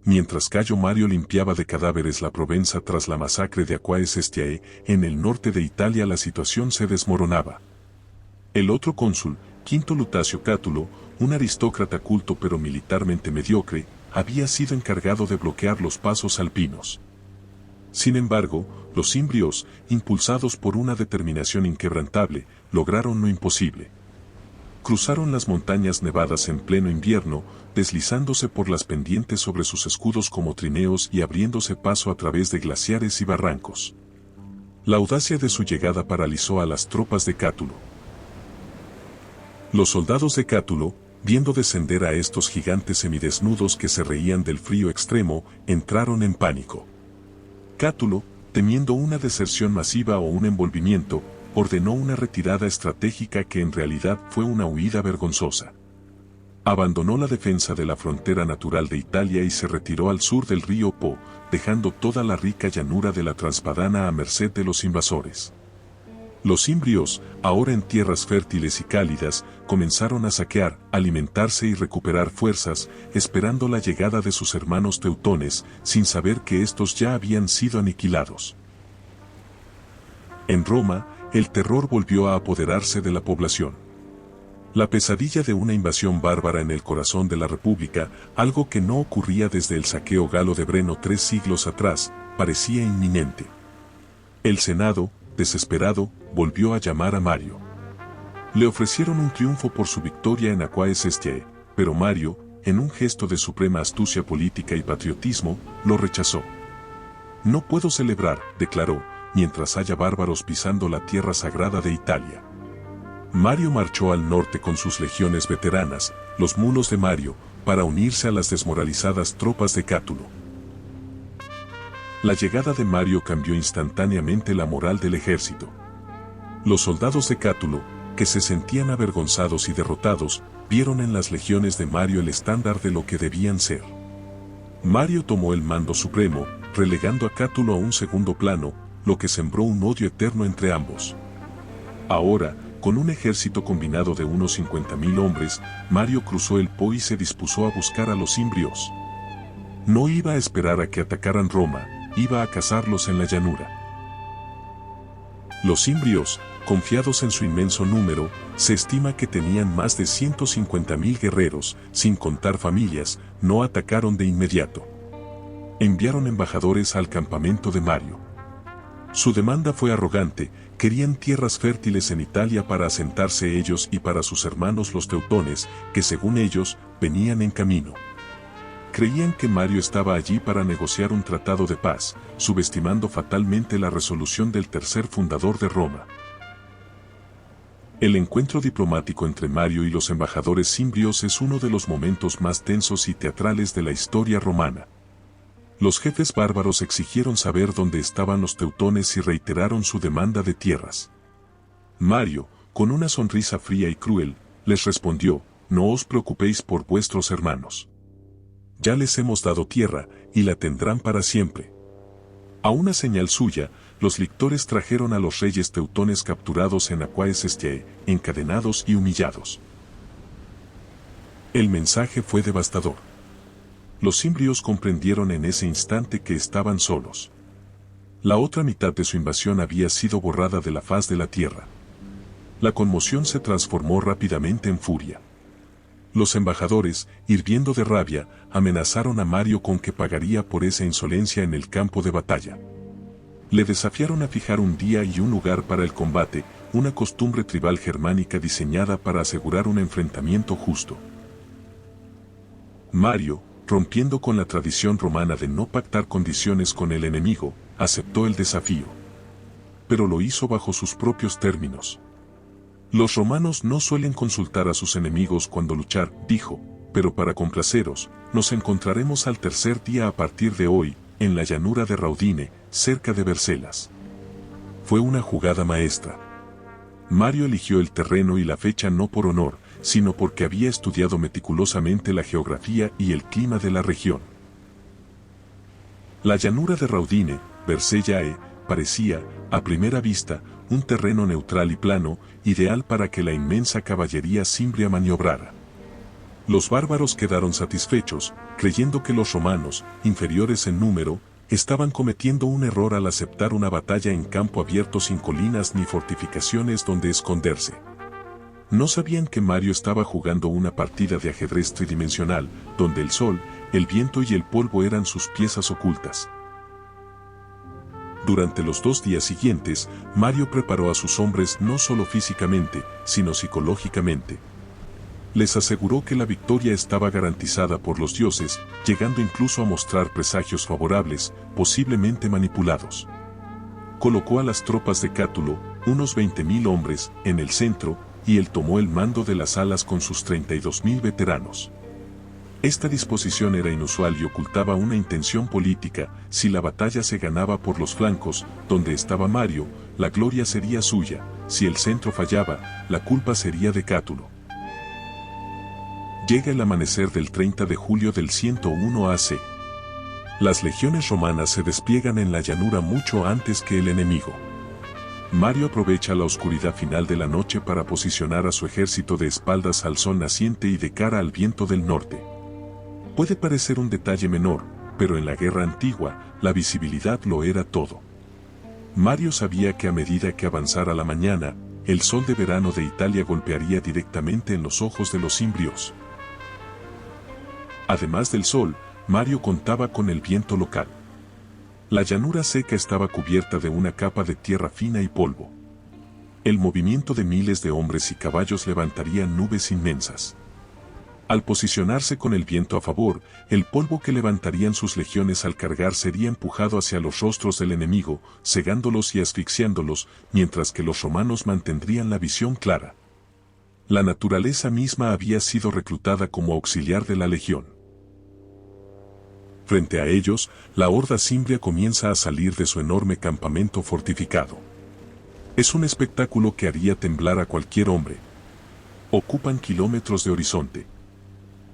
Mientras Cayo Mario limpiaba de cadáveres la Provenza tras la masacre de Aquae Sestiae, en el norte de Italia la situación se desmoronaba. El otro cónsul, Quinto Lutacio Cátulo, un aristócrata culto pero militarmente mediocre, había sido encargado de bloquear los pasos alpinos. Sin embargo, los cimbrios, impulsados por una determinación inquebrantable, lograron lo imposible. Cruzaron las montañas nevadas en pleno invierno, deslizándose por las pendientes sobre sus escudos como trineos y abriéndose paso a través de glaciares y barrancos. La audacia de su llegada paralizó a las tropas de Cátulo. Los soldados de Cátulo, viendo descender a estos gigantes semidesnudos que se reían del frío extremo, entraron en pánico. Cátulo, temiendo una deserción masiva o un envolvimiento, ordenó una retirada estratégica que en realidad fue una huida vergonzosa. Abandonó la defensa de la frontera natural de Italia y se retiró al sur del río Po, dejando toda la rica llanura de la Transpadana a merced de los invasores. Los cimbrios, ahora en tierras fértiles y cálidas, comenzaron a saquear, alimentarse y recuperar fuerzas, esperando la llegada de sus hermanos teutones, sin saber que estos ya habían sido aniquilados. En Roma, el terror volvió a apoderarse de la población. La pesadilla de una invasión bárbara en el corazón de la República, algo que no ocurría desde el saqueo galo de Breno 3 siglos atrás, parecía inminente. El Senado, desesperado, volvió a llamar a Mario. Le ofrecieron un triunfo por su victoria en Aquae Sestiae, pero Mario, en un gesto de suprema astucia política y patriotismo, lo rechazó. No puedo celebrar, declaró, mientras haya bárbaros pisando la tierra sagrada de Italia. Mario marchó al norte con sus legiones veteranas, los mulos de Mario, para unirse a las desmoralizadas tropas de Cátulo. La llegada de Mario cambió instantáneamente la moral del ejército. Los soldados de Cátulo, que se sentían avergonzados y derrotados, vieron en las legiones de Mario el estándar de lo que debían ser. Mario tomó el mando supremo, relegando a Cátulo a un segundo plano, lo que sembró un odio eterno entre ambos. Ahora, con un ejército combinado de unos 50.000 hombres, Mario cruzó el Po y se dispuso a buscar a los cimbrios. No iba a esperar a que atacaran Roma, iba a cazarlos en la llanura. Los cimbrios, confiados en su inmenso número, se estima que tenían más de 150.000 guerreros, sin contar familias, no atacaron de inmediato. Enviaron embajadores al campamento de Mario. Su demanda fue arrogante, querían tierras fértiles en Italia para asentarse ellos y para sus hermanos los teutones, que según ellos, venían en camino. Creían que Mario estaba allí para negociar un tratado de paz, subestimando fatalmente la resolución del tercer fundador de Roma. El encuentro diplomático entre Mario y los embajadores cimbrios es uno de los momentos más tensos y teatrales de la historia romana. Los jefes bárbaros exigieron saber dónde estaban los teutones y reiteraron su demanda de tierras. Mario, con una sonrisa fría y cruel, les respondió: «No os preocupéis por vuestros hermanos. Ya les hemos dado tierra, y la tendrán para siempre». A una señal suya, los lictores trajeron a los reyes teutones capturados en Aquae Sestiae, encadenados y humillados. El mensaje fue devastador. Los cimbrios comprendieron en ese instante que estaban solos. La otra mitad de su invasión había sido borrada de la faz de la tierra. La conmoción se transformó rápidamente en furia. Los embajadores, hirviendo de rabia, amenazaron a Mario con que pagaría por esa insolencia en el campo de batalla. Le desafiaron a fijar un día y un lugar para el combate, una costumbre tribal germánica diseñada para asegurar un enfrentamiento justo. Mario, rompiendo con la tradición romana de no pactar condiciones con el enemigo, aceptó el desafío. Pero lo hizo bajo sus propios términos. Los romanos no suelen consultar a sus enemigos cuando luchar, dijo, pero para complaceros, nos encontraremos al tercer día a partir de hoy, en la llanura de Raudine, cerca de Vercelas. Fue una jugada maestra. Mario eligió el terreno y la fecha no por honor, sino porque había estudiado meticulosamente la geografía y el clima de la región. La llanura de Raudine, Vercellae, parecía, a primera vista, un terreno neutral y plano, ideal para que la inmensa caballería cimbria maniobrara. Los bárbaros quedaron satisfechos, creyendo que los romanos, inferiores en número, estaban cometiendo un error al aceptar una batalla en campo abierto sin colinas ni fortificaciones donde esconderse. No sabían que Mario estaba jugando una partida de ajedrez tridimensional, donde el sol, el viento y el polvo eran sus piezas ocultas. Durante los 2 días siguientes, Mario preparó a sus hombres no solo físicamente, sino psicológicamente. Les aseguró que la victoria estaba garantizada por los dioses, llegando incluso a mostrar presagios favorables, posiblemente manipulados. Colocó a las tropas de Cátulo, unos 20.000 hombres, en el centro, y él tomó el mando de las alas con sus 32.000 veteranos. Esta disposición era inusual y ocultaba una intención política. Si la batalla se ganaba por los flancos, donde estaba Mario, la gloria sería suya; si el centro fallaba, la culpa sería de Cátulo. Llega el amanecer del 30 de julio del 101 AC. Las legiones romanas se despliegan en la llanura mucho antes que el enemigo. Mario aprovecha la oscuridad final de la noche para posicionar a su ejército de espaldas al sol naciente y de cara al viento del norte. Puede parecer un detalle menor, pero en la guerra antigua, la visibilidad lo era todo. Mario sabía que a medida que avanzara la mañana, el sol de verano de Italia golpearía directamente en los ojos de los cimbrios. Además del sol, Mario contaba con el viento local. La llanura seca estaba cubierta de una capa de tierra fina y polvo. El movimiento de miles de hombres y caballos levantaría nubes inmensas. Al posicionarse con el viento a favor, el polvo que levantarían sus legiones al cargar sería empujado hacia los rostros del enemigo, cegándolos y asfixiándolos, mientras que los romanos mantendrían la visión clara. La naturaleza misma había sido reclutada como auxiliar de la legión. Frente a ellos, la horda cimbria comienza a salir de su enorme campamento fortificado. Es un espectáculo que haría temblar a cualquier hombre. Ocupan kilómetros de horizonte.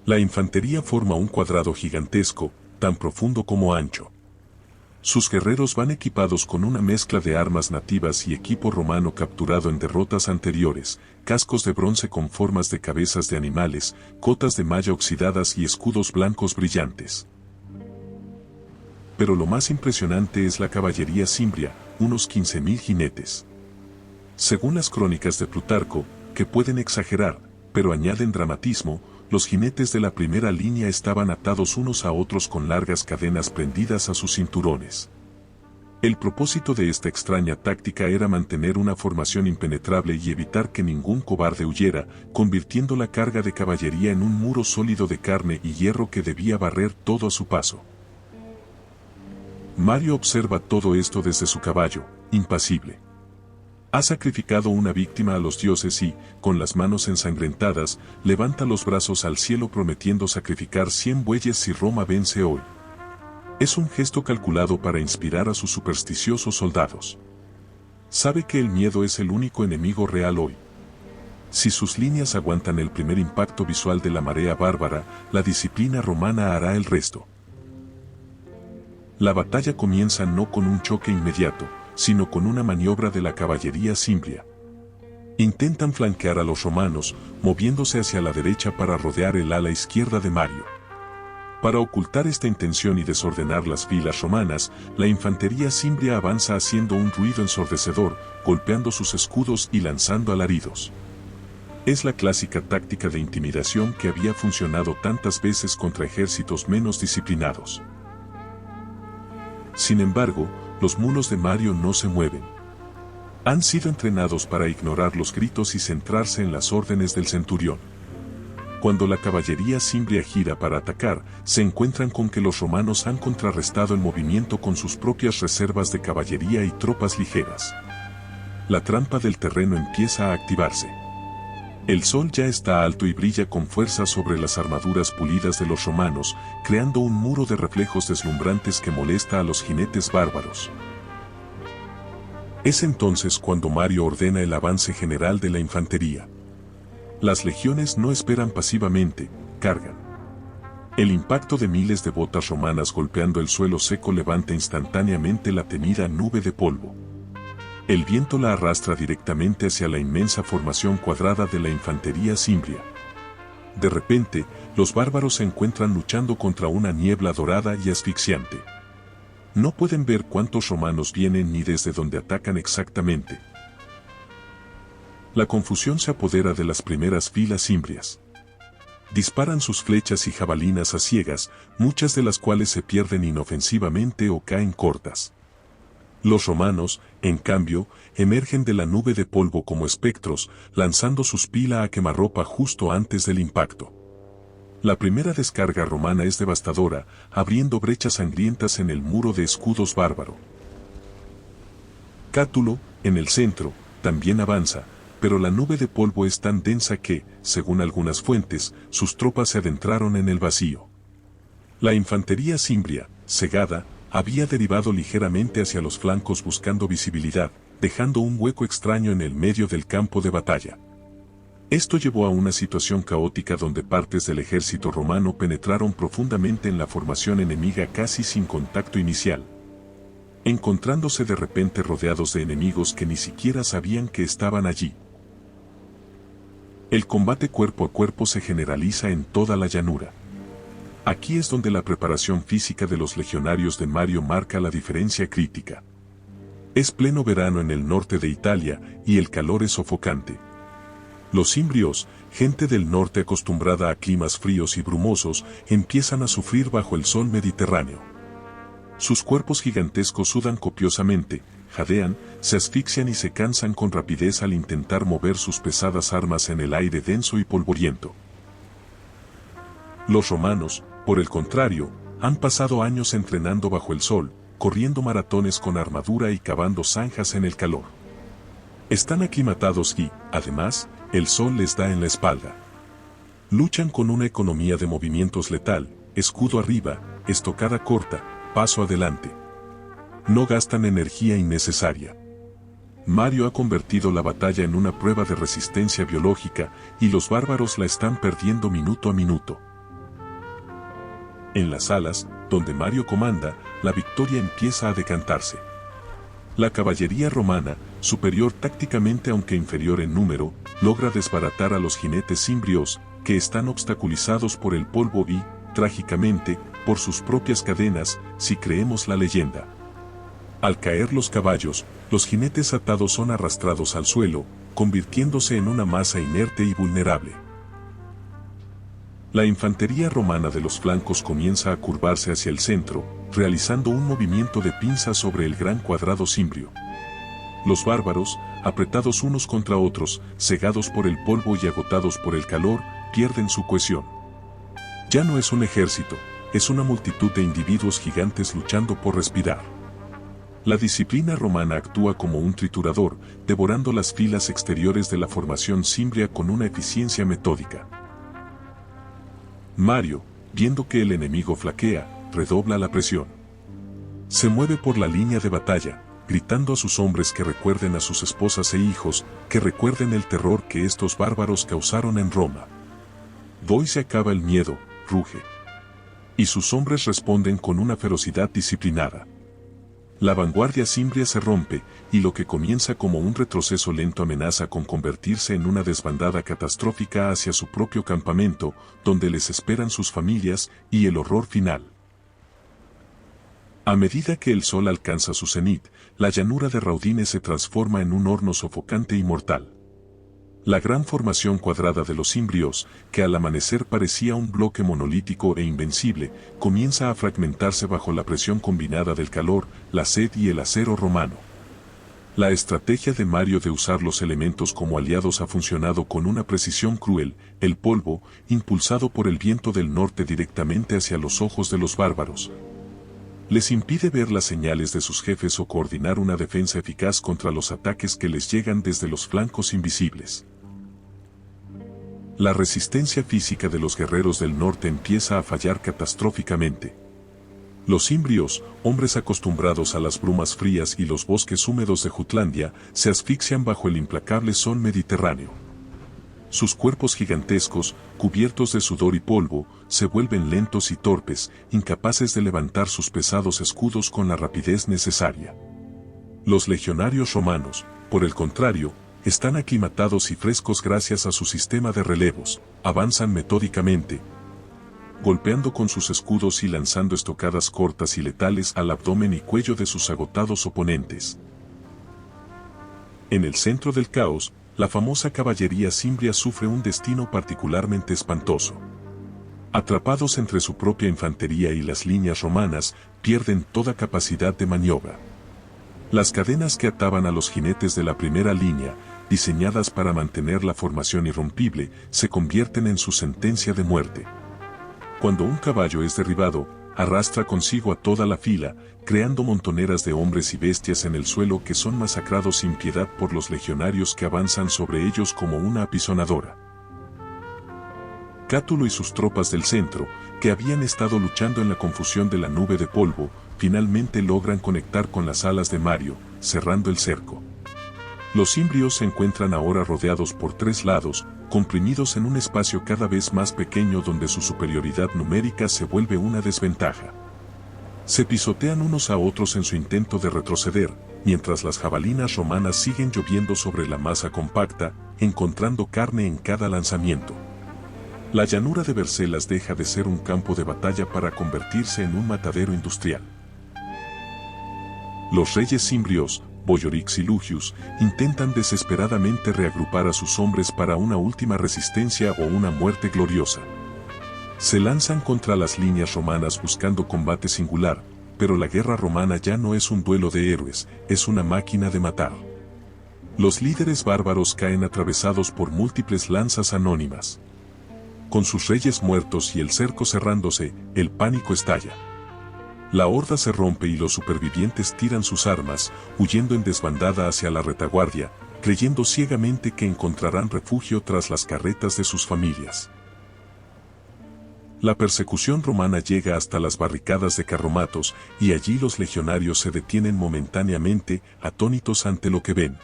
La infantería forma un cuadrado gigantesco, tan profundo como ancho. Sus guerreros van equipados con una mezcla de armas nativas y equipo romano capturado en derrotas anteriores, cascos de bronce con formas de cabezas de animales, cotas de malla oxidadas y escudos blancos brillantes. Pero lo más impresionante es la caballería cimbria, unos 15.000 jinetes. Según las crónicas de Plutarco, que pueden exagerar, pero añaden dramatismo, los jinetes de la primera línea estaban atados unos a otros con largas cadenas prendidas a sus cinturones. El propósito de esta extraña táctica era mantener una formación impenetrable y evitar que ningún cobarde huyera, convirtiendo la carga de caballería en un muro sólido de carne y hierro que debía barrer todo a su paso. Mario observa todo esto desde su caballo, impasible. Ha sacrificado una víctima a los dioses y, con las manos ensangrentadas, levanta los brazos al cielo prometiendo sacrificar 100 bueyes si Roma vence hoy. Es un gesto calculado para inspirar a sus supersticiosos soldados. Sabe que el miedo es el único enemigo real hoy. Si sus líneas aguantan el primer impacto visual de la marea bárbara, la disciplina romana hará el resto. La batalla comienza no con un choque inmediato, sino con una maniobra de la caballería cimbria. Intentan flanquear a los romanos, moviéndose hacia la derecha para rodear el ala izquierda de Mario. Para ocultar esta intención y desordenar las filas romanas, la infantería cimbria avanza haciendo un ruido ensordecedor, golpeando sus escudos y lanzando alaridos. Es la clásica táctica de intimidación que había funcionado tantas veces contra ejércitos menos disciplinados. Sin embargo, los mulos de Mario no se mueven. Han sido entrenados para ignorar los gritos y centrarse en las órdenes del centurión. Cuando la caballería cimbria gira para atacar, se encuentran con que los romanos han contrarrestado el movimiento con sus propias reservas de caballería y tropas ligeras. La trampa del terreno empieza a activarse. El sol ya está alto y brilla con fuerza sobre las armaduras pulidas de los romanos, creando un muro de reflejos deslumbrantes que molesta a los jinetes bárbaros. Es entonces cuando Mario ordena el avance general de la infantería. Las legiones no esperan pasivamente, cargan. El impacto de miles de botas romanas golpeando el suelo seco levanta instantáneamente la temida nube de polvo. El viento la arrastra directamente hacia la inmensa formación cuadrada de la infantería cimbria. De repente, los bárbaros se encuentran luchando contra una niebla dorada y asfixiante. No pueden ver cuántos romanos vienen ni desde dónde atacan exactamente. La confusión se apodera de las primeras filas imbrias. Disparan sus flechas y jabalinas a ciegas, muchas de las cuales se pierden inofensivamente o caen cortas. Los romanos, en cambio, emergen de la nube de polvo como espectros, lanzando sus pilas a quemarropa justo antes del impacto. La primera descarga romana es devastadora, abriendo brechas sangrientas en el muro de escudos bárbaro. Cátulo, en el centro, también avanza, pero la nube de polvo es tan densa que, según algunas fuentes, sus tropas se adentraron en el vacío. La infantería cimbria, cegada, había derivado ligeramente hacia los flancos buscando visibilidad, dejando un hueco extraño en el medio del campo de batalla. Esto llevó a una situación caótica donde partes del ejército romano penetraron profundamente en la formación enemiga casi sin contacto inicial, encontrándose de repente rodeados de enemigos que ni siquiera sabían que estaban allí. El combate cuerpo a cuerpo se generaliza en toda la llanura. Aquí es donde la preparación física de los legionarios de Mario marca la diferencia crítica. Es pleno verano en el norte de Italia y el calor es sofocante. Los cimbrios, gente del norte acostumbrada a climas fríos y brumosos, empiezan a sufrir bajo el sol mediterráneo. Sus cuerpos gigantescos sudan copiosamente, jadean, se asfixian y se cansan con rapidez al intentar mover sus pesadas armas en el aire denso y polvoriento. Los romanos, por el contrario, han pasado años entrenando bajo el sol, corriendo maratones con armadura y cavando zanjas en el calor. Están aclimatados y, además, el sol les da en la espalda. Luchan con una economía de movimientos letal, escudo arriba, estocada corta, paso adelante. No gastan energía innecesaria. Mario ha convertido la batalla en una prueba de resistencia biológica y los bárbaros la están perdiendo minuto a minuto. En las salas, donde Mario comanda, la victoria empieza a decantarse. La caballería romana, superior tácticamente aunque inferior en número, logra desbaratar a los jinetes cimbrios, que están obstaculizados por el polvo y, trágicamente, por sus propias cadenas, si creemos la leyenda. Al caer los caballos, los jinetes atados son arrastrados al suelo, convirtiéndose en una masa inerte y vulnerable. La infantería romana de los flancos comienza a curvarse hacia el centro, realizando un movimiento de pinza sobre el gran cuadrado cimbrio. Los bárbaros, apretados unos contra otros, cegados por el polvo y agotados por el calor, pierden su cohesión. Ya no es un ejército, es una multitud de individuos gigantes luchando por respirar. La disciplina romana actúa como un triturador, devorando las filas exteriores de la formación cimbria con una eficiencia metódica. Mario, viendo que el enemigo flaquea, redobla la presión. Se mueve por la línea de batalla, gritando a sus hombres que recuerden a sus esposas e hijos, que recuerden el terror que estos bárbaros causaron en Roma. Hoy se acaba el miedo, ruge. Y sus hombres responden con una ferocidad disciplinada. La vanguardia cimbria se rompe, y lo que comienza como un retroceso lento amenaza con convertirse en una desbandada catastrófica hacia su propio campamento, donde les esperan sus familias y el horror final. A medida que el sol alcanza su cenit, la llanura de Raudine se transforma en un horno sofocante y mortal. La gran formación cuadrada de los cimbrios, que al amanecer parecía un bloque monolítico e invencible, comienza a fragmentarse bajo la presión combinada del calor, la sed y el acero romano. La estrategia de Mario de usar los elementos como aliados ha funcionado con una precisión cruel, el polvo, impulsado por el viento del norte directamente hacia los ojos de los bárbaros. Les impide ver las señales de sus jefes o coordinar una defensa eficaz contra los ataques que les llegan desde los flancos invisibles. La resistencia física de los guerreros del norte empieza a fallar catastróficamente. Los cimbrios, hombres acostumbrados a las brumas frías y los bosques húmedos de Jutlandia, se asfixian bajo el implacable sol mediterráneo. Sus cuerpos gigantescos, cubiertos de sudor y polvo, se vuelven lentos y torpes, incapaces de levantar sus pesados escudos con la rapidez necesaria. Los legionarios romanos, por el contrario, Están aclimatados y frescos gracias a su sistema de relevos, avanzan metódicamente, golpeando con sus escudos y lanzando estocadas cortas y letales al abdomen y cuello de sus agotados oponentes. En el centro del caos, la famosa caballería cimbria sufre un destino particularmente espantoso. Atrapados entre su propia infantería y las líneas romanas, pierden toda capacidad de maniobra. Las cadenas que ataban a los jinetes de la primera línea, diseñadas para mantener la formación irrompible, se convierten en su sentencia de muerte. Cuando un caballo es derribado, arrastra consigo a toda la fila, creando montoneras de hombres y bestias en el suelo que son masacrados sin piedad por los legionarios que avanzan sobre ellos como una apisonadora. Cátulo y sus tropas del centro, que habían estado luchando en la confusión de la nube de polvo, finalmente logran conectar con las alas de Mario, cerrando el cerco. Los cimbrios se encuentran ahora rodeados por tres lados, comprimidos en un espacio cada vez más pequeño donde su superioridad numérica se vuelve una desventaja. Se pisotean unos a otros en su intento de retroceder, mientras las jabalinas romanas siguen lloviendo sobre la masa compacta, encontrando carne en cada lanzamiento. La llanura de Bercelas deja de ser un campo de batalla para convertirse en un matadero industrial. Los reyes cimbrios, Boiorix y Lugius, intentan desesperadamente reagrupar a sus hombres para una última resistencia o una muerte gloriosa. Se lanzan contra las líneas romanas buscando combate singular, pero la guerra romana ya no es un duelo de héroes, es una máquina de matar. Los líderes bárbaros caen atravesados por múltiples lanzas anónimas. Con sus reyes muertos y el cerco cerrándose, el pánico estalla. La horda se rompe y los supervivientes tiran sus armas, huyendo en desbandada hacia la retaguardia, creyendo ciegamente que encontrarán refugio tras las carretas de sus familias. La persecución romana llega hasta las barricadas de Carromatos, y allí los legionarios se detienen momentáneamente, atónitos ante lo que ven.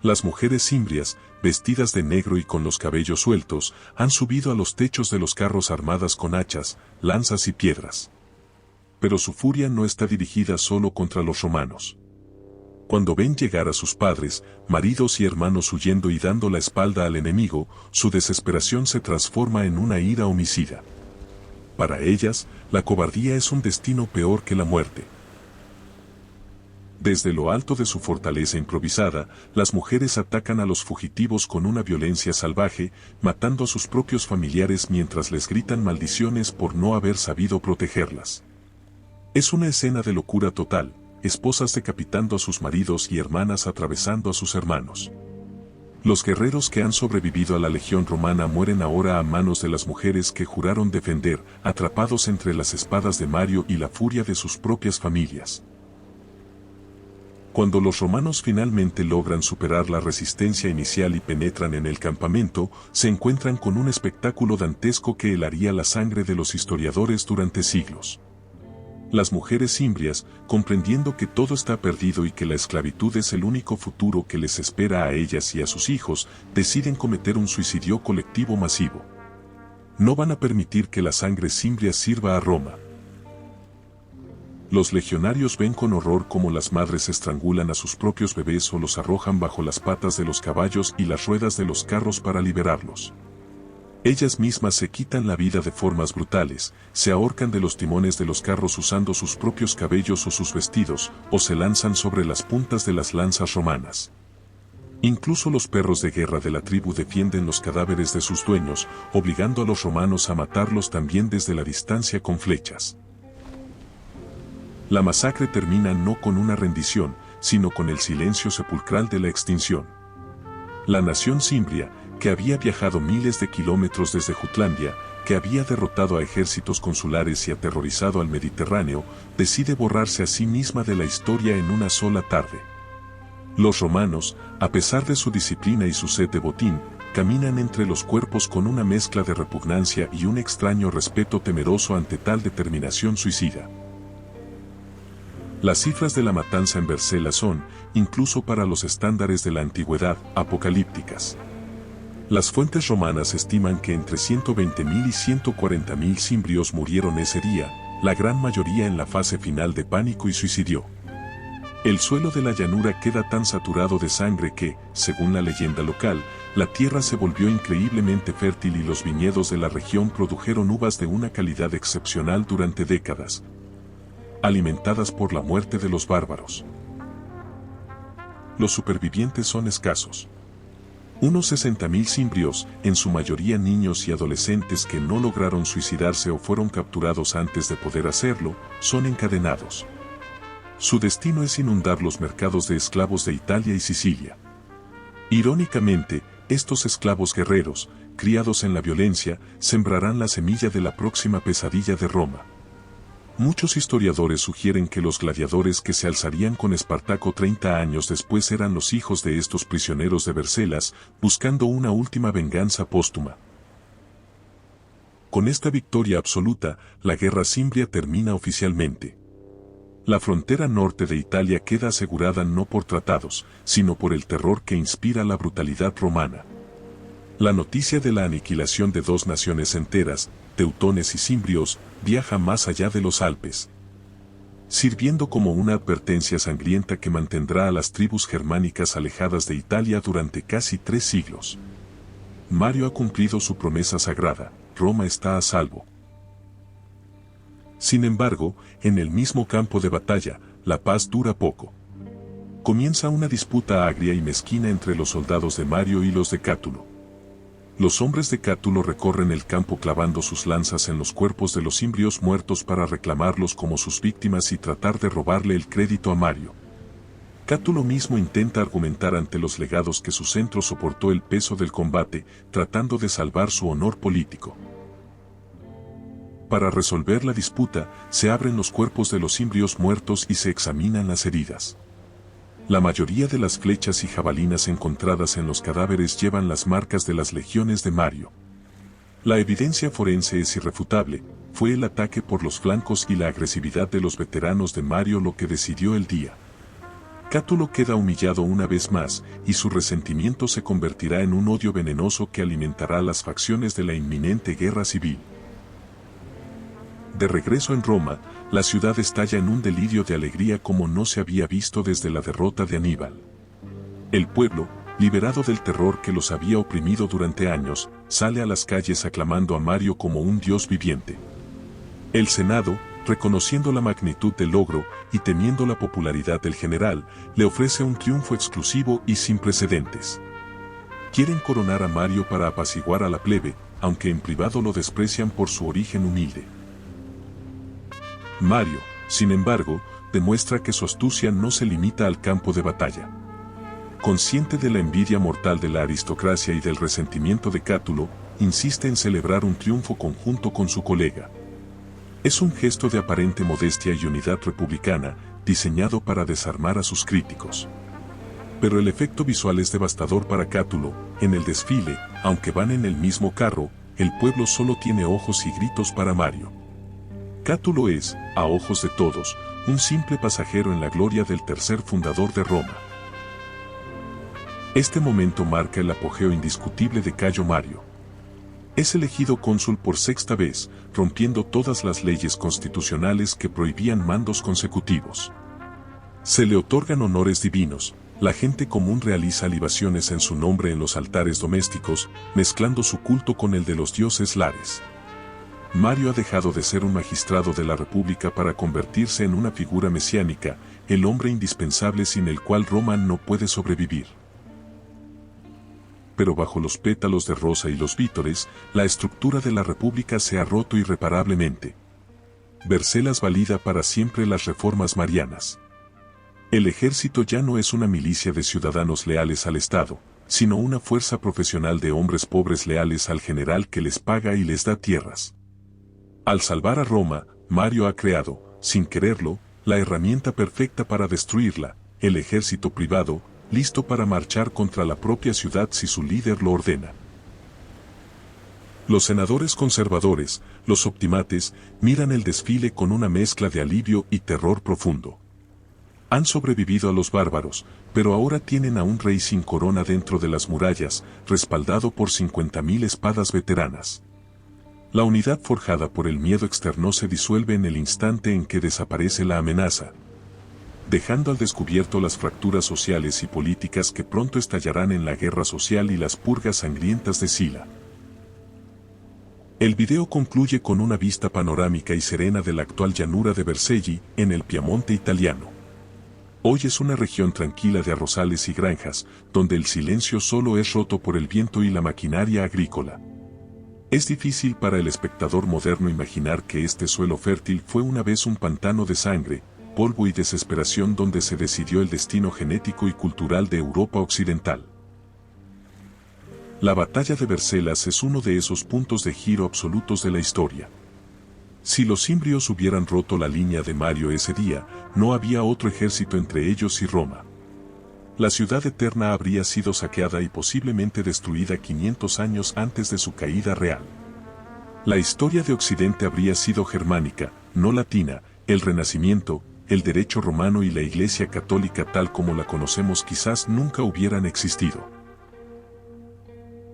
Las mujeres cimbrias, vestidas de negro y con los cabellos sueltos, han subido a los techos de los carros armadas con hachas, lanzas y piedras. Pero su furia no está dirigida solo contra los romanos. Cuando ven llegar a sus padres, maridos y hermanos huyendo y dando la espalda al enemigo, su desesperación se transforma en una ira homicida. Para ellas, la cobardía es un destino peor que la muerte. Desde lo alto de su fortaleza improvisada, las mujeres atacan a los fugitivos con una violencia salvaje, matando a sus propios familiares mientras les gritan maldiciones por no haber sabido protegerlas. Es una escena de locura total, esposas decapitando a sus maridos y hermanas atravesando a sus hermanos. Los guerreros que han sobrevivido a la legión romana mueren ahora a manos de las mujeres que juraron defender, atrapados entre las espadas de Mario y la furia de sus propias familias. Cuando los romanos finalmente logran superar la resistencia inicial y penetran en el campamento, se encuentran con un espectáculo dantesco que helaría la sangre de los historiadores durante siglos. Las mujeres cimbrias, comprendiendo que todo está perdido y que la esclavitud es el único futuro que les espera a ellas y a sus hijos, deciden cometer un suicidio colectivo masivo. No van a permitir que la sangre cimbria sirva a Roma. Los legionarios ven con horror cómo las madres estrangulan a sus propios bebés o los arrojan bajo las patas de los caballos y las ruedas de los carros para liberarlos. Ellas mismas se quitan la vida de formas brutales, se ahorcan de los timones de los carros usando sus propios cabellos o sus vestidos, o se lanzan sobre las puntas de las lanzas romanas. Incluso los perros de guerra de la tribu defienden los cadáveres de sus dueños, obligando a los romanos a matarlos también desde la distancia con flechas. La masacre termina no con una rendición, sino con el silencio sepulcral de la extinción. La nación cimbria, que había viajado miles de kilómetros desde Jutlandia, que había derrotado a ejércitos consulares y aterrorizado al Mediterráneo, decide borrarse a sí misma de la historia en una sola tarde. Los romanos, a pesar de su disciplina y su sed de botín, caminan entre los cuerpos con una mezcla de repugnancia y un extraño respeto temeroso ante tal determinación suicida. Las cifras de la matanza en Bercelas son, incluso para los estándares de la antigüedad, apocalípticas. Las fuentes romanas estiman que entre 120.000 y 140.000 cimbrios murieron ese día, la gran mayoría en la fase final de pánico y suicidio. El suelo de la llanura queda tan saturado de sangre que, según la leyenda local, la tierra se volvió increíblemente fértil y los viñedos de la región produjeron uvas de una calidad excepcional durante décadas, alimentadas por la muerte de los bárbaros. Los supervivientes son escasos. Unos 60.000 cimbrios, en su mayoría niños y adolescentes que no lograron suicidarse o fueron capturados antes de poder hacerlo, son encadenados. Su destino es inundar los mercados de esclavos de Italia y Sicilia. Irónicamente, estos esclavos guerreros, criados en la violencia, sembrarán la semilla de la próxima pesadilla de Roma. Muchos historiadores sugieren que los gladiadores que se alzarían con Espartaco 30 años después eran los hijos de estos prisioneros de Vercelas, buscando una última venganza póstuma. Con esta victoria absoluta, la guerra cimbria termina oficialmente. La frontera norte de Italia queda asegurada no por tratados, sino por el terror que inspira la brutalidad romana. La noticia de la aniquilación de dos naciones enteras, teutones y cimbrios, viaja más allá de los Alpes, sirviendo como una advertencia sangrienta que mantendrá a las tribus germánicas alejadas de Italia durante casi 3 siglos. Mario ha cumplido su promesa sagrada, Roma está a salvo. Sin embargo, en el mismo campo de batalla, la paz dura poco. Comienza una disputa agria y mezquina entre los soldados de Mario y los de Cátulo. Los hombres de Cátulo recorren el campo clavando sus lanzas en los cuerpos de los cimbrios muertos para reclamarlos como sus víctimas y tratar de robarle el crédito a Mario. Cátulo mismo intenta argumentar ante los legados que su centro soportó el peso del combate, tratando de salvar su honor político. Para resolver la disputa, se abren los cuerpos de los cimbrios muertos y se examinan las heridas. La mayoría de las flechas y jabalinas encontradas en los cadáveres llevan las marcas de las legiones de Mario. La evidencia forense es irrefutable, fue el ataque por los flancos y la agresividad de los veteranos de Mario lo que decidió el día. Cátulo queda humillado una vez más, y su resentimiento se convertirá en un odio venenoso que alimentará las facciones de la inminente guerra civil. De regreso en Roma, la ciudad estalla en un delirio de alegría como no se había visto desde la derrota de Aníbal. El pueblo, liberado del terror que los había oprimido durante años, sale a las calles aclamando a Mario como un dios viviente. El Senado, reconociendo la magnitud del logro y temiendo la popularidad del general, le ofrece un triunfo exclusivo y sin precedentes. Quieren coronar a Mario para apaciguar a la plebe, aunque en privado lo desprecian por su origen humilde. Mario, sin embargo, demuestra que su astucia no se limita al campo de batalla. Consciente de la envidia mortal de la aristocracia y del resentimiento de Cátulo, insiste en celebrar un triunfo conjunto con su colega. Es un gesto de aparente modestia y unidad republicana, diseñado para desarmar a sus críticos. Pero el efecto visual es devastador para Cátulo. En el desfile, aunque van en el mismo carro, el pueblo solo tiene ojos y gritos para Mario. Cátulo es, a ojos de todos, un simple pasajero en la gloria del tercer fundador de Roma. Este momento marca el apogeo indiscutible de Cayo Mario. Es elegido cónsul por 6ª vez, rompiendo todas las leyes constitucionales que prohibían mandos consecutivos. Se le otorgan honores divinos, la gente común realiza libaciones en su nombre en los altares domésticos, mezclando su culto con el de los dioses lares. Mario ha dejado de ser un magistrado de la República para convertirse en una figura mesiánica, el hombre indispensable sin el cual Roma no puede sobrevivir. Pero bajo los pétalos de rosa y los vítores, la estructura de la República se ha roto irreparablemente. Vercelas valida para siempre las reformas marianas. El ejército ya no es una milicia de ciudadanos leales al Estado, sino una fuerza profesional de hombres pobres leales al general que les paga y les da tierras. Al salvar a Roma, Mario ha creado, sin quererlo, la herramienta perfecta para destruirla, el ejército privado, listo para marchar contra la propia ciudad si su líder lo ordena. Los senadores conservadores, los optimates, miran el desfile con una mezcla de alivio y terror profundo. Han sobrevivido a los bárbaros, pero ahora tienen a un rey sin corona dentro de las murallas, respaldado por 50.000 espadas veteranas. La unidad forjada por el miedo externo se disuelve en el instante en que desaparece la amenaza. dejando al descubierto las fracturas sociales y políticas que pronto estallarán en la guerra social y las purgas sangrientas de Sila. El video concluye con una vista panorámica y serena de la actual llanura de Vercelli, en el Piamonte italiano. Hoy es una región tranquila de arrozales y granjas, donde el silencio solo es roto por el viento y la maquinaria agrícola. Es difícil para el espectador moderno imaginar que este suelo fértil fue una vez un pantano de sangre, polvo y desesperación donde se decidió el destino genético y cultural de Europa occidental. La batalla de Vercelas es uno de esos puntos de giro absolutos de la historia. Si los cimbrios hubieran roto la línea de Mario ese día, no había otro ejército entre ellos y Roma. La ciudad eterna habría sido saqueada y posiblemente destruida 500 años antes de su caída real. La historia de Occidente habría sido germánica, no latina, el Renacimiento, el derecho romano y la Iglesia católica tal como la conocemos quizás nunca hubieran existido.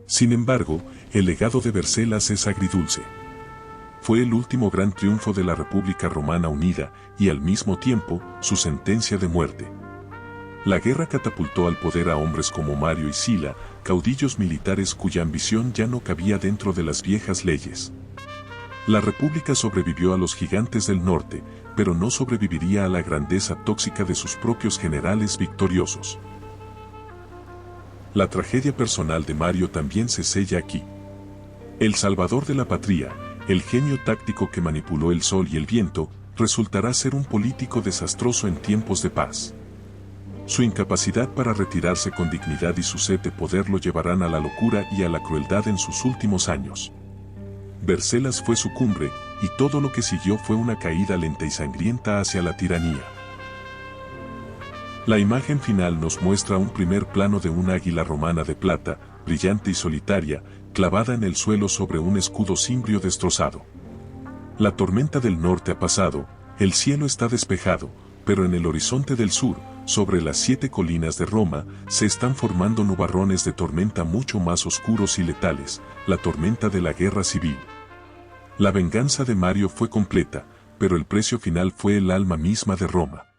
Sin embargo, el legado de Vercelas es agridulce. Fue el último gran triunfo de la República Romana Unida y al mismo tiempo su sentencia de muerte. La guerra catapultó al poder a hombres como Mario y Sila, caudillos militares cuya ambición ya no cabía dentro de las viejas leyes. La República sobrevivió a los gigantes del norte, pero no sobreviviría a la grandeza tóxica de sus propios generales victoriosos. La tragedia personal de Mario también se sella aquí. El salvador de la patria, el genio táctico que manipuló el sol y el viento, resultará ser un político desastroso en tiempos de paz. Su incapacidad para retirarse con dignidad y su sed de poder lo llevarán a la locura y a la crueldad en sus últimos años. Vercelas fue su cumbre, y todo lo que siguió fue una caída lenta y sangrienta hacia la tiranía. La imagen final nos muestra un primer plano de una águila romana de plata, brillante y solitaria, clavada en el suelo sobre un escudo cimbrio destrozado. La tormenta del norte ha pasado, el cielo está despejado, pero en el horizonte del sur, sobre las 7 colinas de Roma, se están formando nubarrones de tormenta mucho más oscuros y letales, la tormenta de la guerra civil. La venganza de Mario fue completa, pero el precio final fue el alma misma de Roma.